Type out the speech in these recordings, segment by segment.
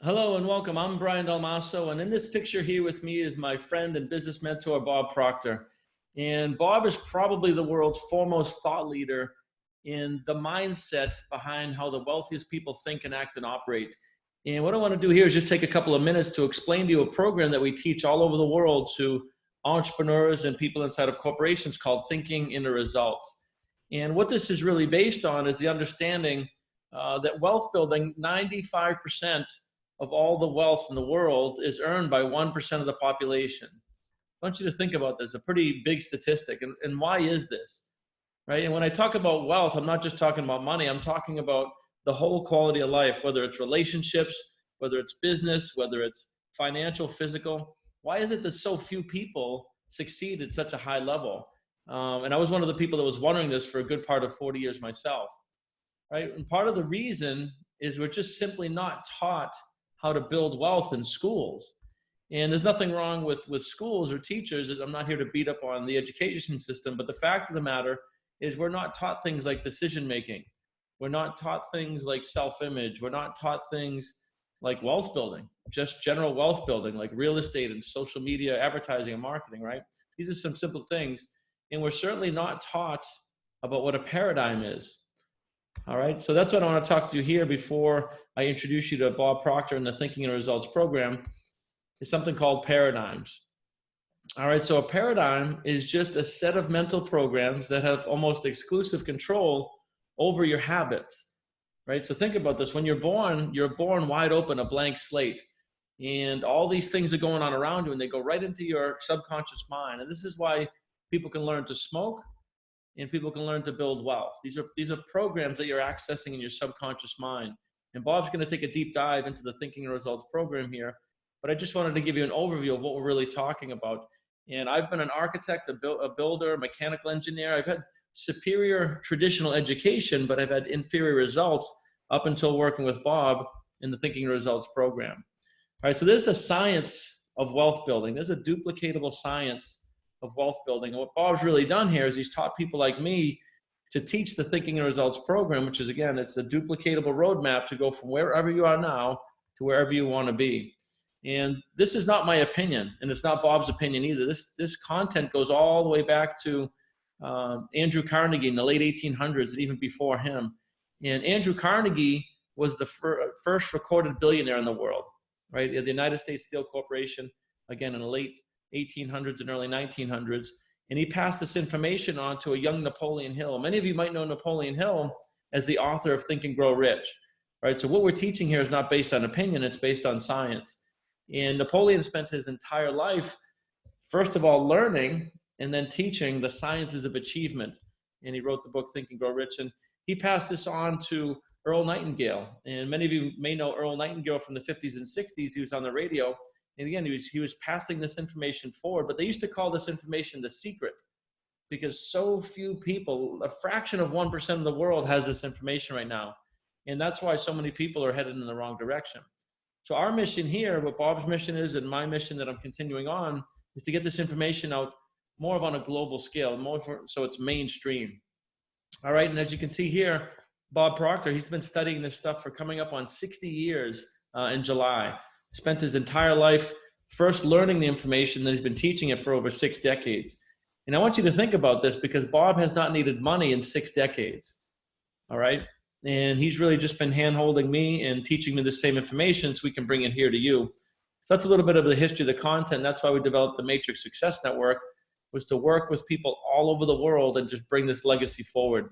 Hello and welcome. I'm Brian Dalmaso, and in this picture here with me is my friend and business mentor, Bob Proctor. And Bob is probably the world's foremost thought leader in the mindset behind how the wealthiest people think and act and operate. And what I want to do here is just take a couple of minutes to explain to you a program that we teach all over the world to entrepreneurs and people inside of corporations called Thinking into Results. And what this is really based on is the understanding that wealth building, 95% of all the wealth in the world is earned by 1% of the population. I want you to think about this, a pretty big statistic. And why is this? Right? And when I talk about wealth, I'm not just talking about money, I'm talking about the whole quality of life, whether it's relationships, whether it's business, whether it's financial, physical. Why is it that so few people succeed at such a high level? And I was one of the people that was wondering this for a good part of 40 years myself. Right? And part of the reason is we're just simply not taught how to build wealth in schools. And there's nothing wrong with schools or teachers. I'm not here to beat up on the education system, but the fact of the matter is we're not taught things like decision making. We're not taught things like self-image. We're not taught things like wealth building, just general wealth building, like real estate and social media, advertising and marketing, right? These are some simple things. And we're certainly not taught about what a paradigm is. All right, so that's what I want to talk to you here before I introduce you to Bob Proctor and the Thinking and Results program, is something called paradigms. All right, so a paradigm is just a set of mental programs that have almost exclusive control over your habits, right? So think about this. When you're born wide open, a blank slate, and all these things are going on around you, and they go right into your subconscious mind. And this is why people can learn to smoke, and people can learn to build wealth. These are programs that you're accessing in your subconscious mind. And Bob's going to take a deep dive into the Thinking and Results program here, but I just wanted to give you an overview of what we're really talking about. And I've been an architect, a builder, a mechanical engineer. I've had superior traditional education, but I've had inferior results up until working with Bob in the Thinking and Results program. All right, so there's a science of wealth building. There's a duplicatable science of wealth building. And what Bob's really done here is he's taught people like me to teach the Thinking and Results program, which is, again, it's a duplicatable roadmap to go from wherever you are now to wherever you want to be. And this is not my opinion, and it's not Bob's opinion either. This content goes all the way back to Andrew Carnegie in the late 1800s and even before him. And Andrew Carnegie was the first recorded billionaire in the world, right? The United States Steel Corporation, again, in the late 1800s and early 1900s. And he passed this information on to a young Napoleon Hill. Many of you might know Napoleon Hill as the author of Think and Grow Rich, right? So what we're teaching here is not based on opinion, it's based on science. And Napoleon spent his entire life, first of all, learning and then teaching the sciences of achievement. And he wrote the book Think and Grow Rich. And he passed this on to Earl Nightingale. And many of you may know Earl Nightingale from the 50s and 60s. He was on the radio. And again, he was passing this information forward, but they used to call this information the secret because so few people, a fraction of 1% of the world has this information right now. And that's why so many people are headed in the wrong direction. So our mission here, what Bob's mission is and my mission that I'm continuing on, is to get this information out more of on a global scale, so it's mainstream. All right, and as you can see here, Bob Proctor, he's been studying this stuff for coming up on 60 years in July. Spent his entire life first learning the information, then he's been teaching it for over 6 decades. And I want you to think about this because Bob has not needed money in 6 decades. All right. And he's really just been hand-holding me and teaching me the same information so we can bring it here to you. So that's a little bit of the history of the content. That's why we developed the Matrix Success Network, was to work with people all over the world and just bring this legacy forward.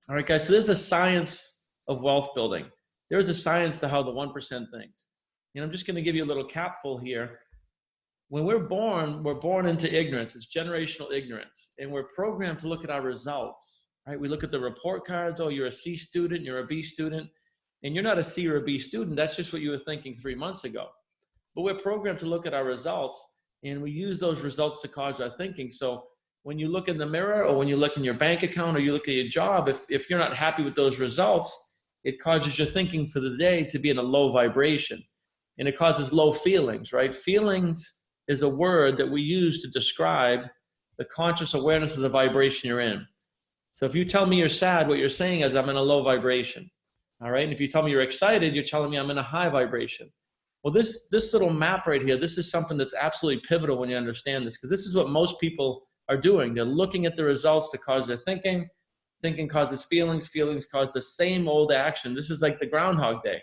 All right, guys, so there's a science of wealth building. There is a science to how the 1% thinks. And I'm just going to give you a little capful here. When we're born into ignorance. It's generational ignorance. And we're programmed to look at our results, right? We look at the report cards. Oh, you're a C student, you're a B student. And you're not a C or a B student. That's just what you were thinking 3 months ago. But we're programmed to look at our results, and we use those results to cause our thinking. So when you look in the mirror, or when you look in your bank account, or you look at your job, if you're not happy with those results, it causes your thinking for the day to be in a low vibration. And it causes low feelings, right? Feelings is a word that we use to describe the conscious awareness of the vibration you're in. So if you tell me you're sad, what you're saying is I'm in a low vibration. All right. And if you tell me you're excited, you're telling me I'm in a high vibration. Well, this little map right here, this is something that's absolutely pivotal when you understand this, because this is what most people are doing. They're looking at the results to cause their thinking. Thinking causes feelings. Feelings cause the same old action. This is like the Groundhog Day,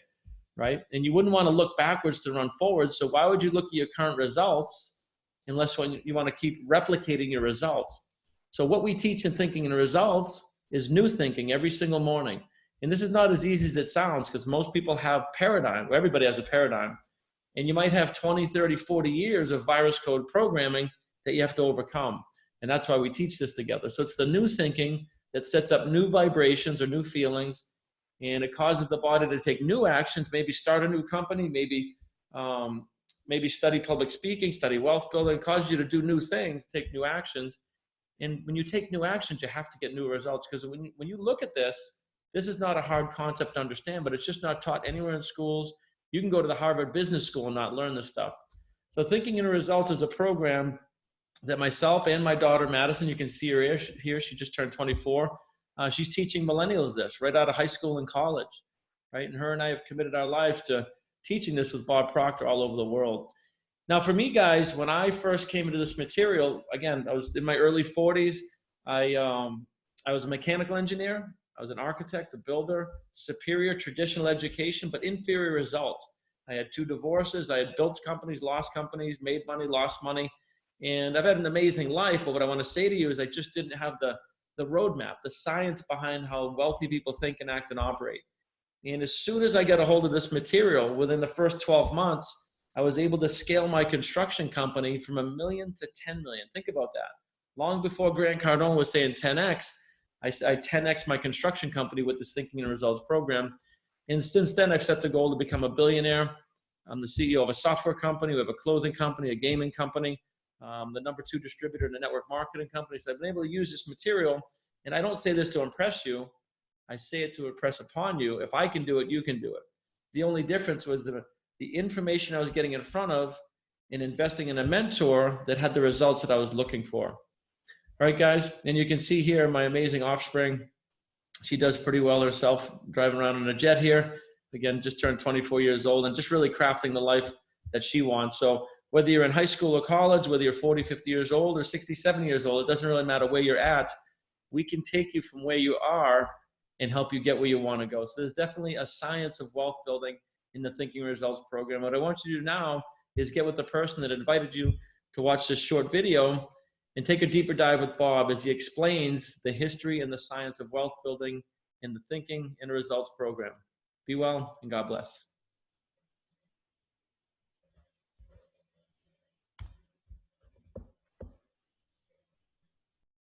right? And you wouldn't want to look backwards to run forward. So why would you look at your current results unless when you want to keep replicating your results? So what we teach in thinking and results is new thinking every single morning. And this is not as easy as it sounds, because most people have paradigm. Everybody has a paradigm. And you might have 20, 30, 40 years of virus code programming that you have to overcome. And that's why we teach this together. So it's the new thinking that sets up new vibrations or new feelings, and it causes the body to take new actions, maybe start a new company, maybe study public speaking, study wealth building. It causes you to do new things, take new actions. And when you take new actions, you have to get new results, because when you look at this, this is not a hard concept to understand, but it's just not taught anywhere in schools. You can go to the Harvard Business School and not learn this stuff. So Thinking and Results is a program that myself and my daughter, Madison, you can see her here. She just turned 24. She's teaching millennials this right out of high school and college, right? And her and I have committed our lives to teaching this with Bob Proctor all over the world. Now, for me, guys, when I first came into this material, again, I was in my early 40s. I was a mechanical engineer. I was an architect, a builder, superior traditional education, but inferior results. I had 2 divorces. I had built companies, lost companies, made money, lost money. And I've had an amazing life, but what I want to say to you is I just didn't have the roadmap, the science behind how wealthy people think and act and operate. And as soon as I got a hold of this material, within the first 12 months, I was able to scale my construction company from $1 million to 10 million. Think about that. Long before Grant Cardone was saying 10X, I 10X my construction company with this Thinking and Results program. And since then, I've set the goal to become a billionaire. I'm the CEO of a software company. We have a clothing company, a gaming company, the number 2 distributor in the network marketing company. So I've been able to use this material. And I don't say this to impress you. I say it to impress upon you. If I can do it, you can do it. The only difference was the information I was getting in front of and investing in a mentor that had the results that I was looking for. All right, guys. And you can see here my amazing offspring. She does pretty well herself, driving around in a jet here. Again, just turned 24 years old and just really crafting the life that she wants. So whether you're in high school or college, whether you're 40, 50 years old or 67 years old, it doesn't really matter where you're at. We can take you from where you are and help you get where you want to go. So there's definitely a science of wealth building in the Thinking Results program. What I want you to do now is get with the person that invited you to watch this short video and take a deeper dive with Bob as he explains the history and the science of wealth building in the Thinking and Results program. Be well, and God bless.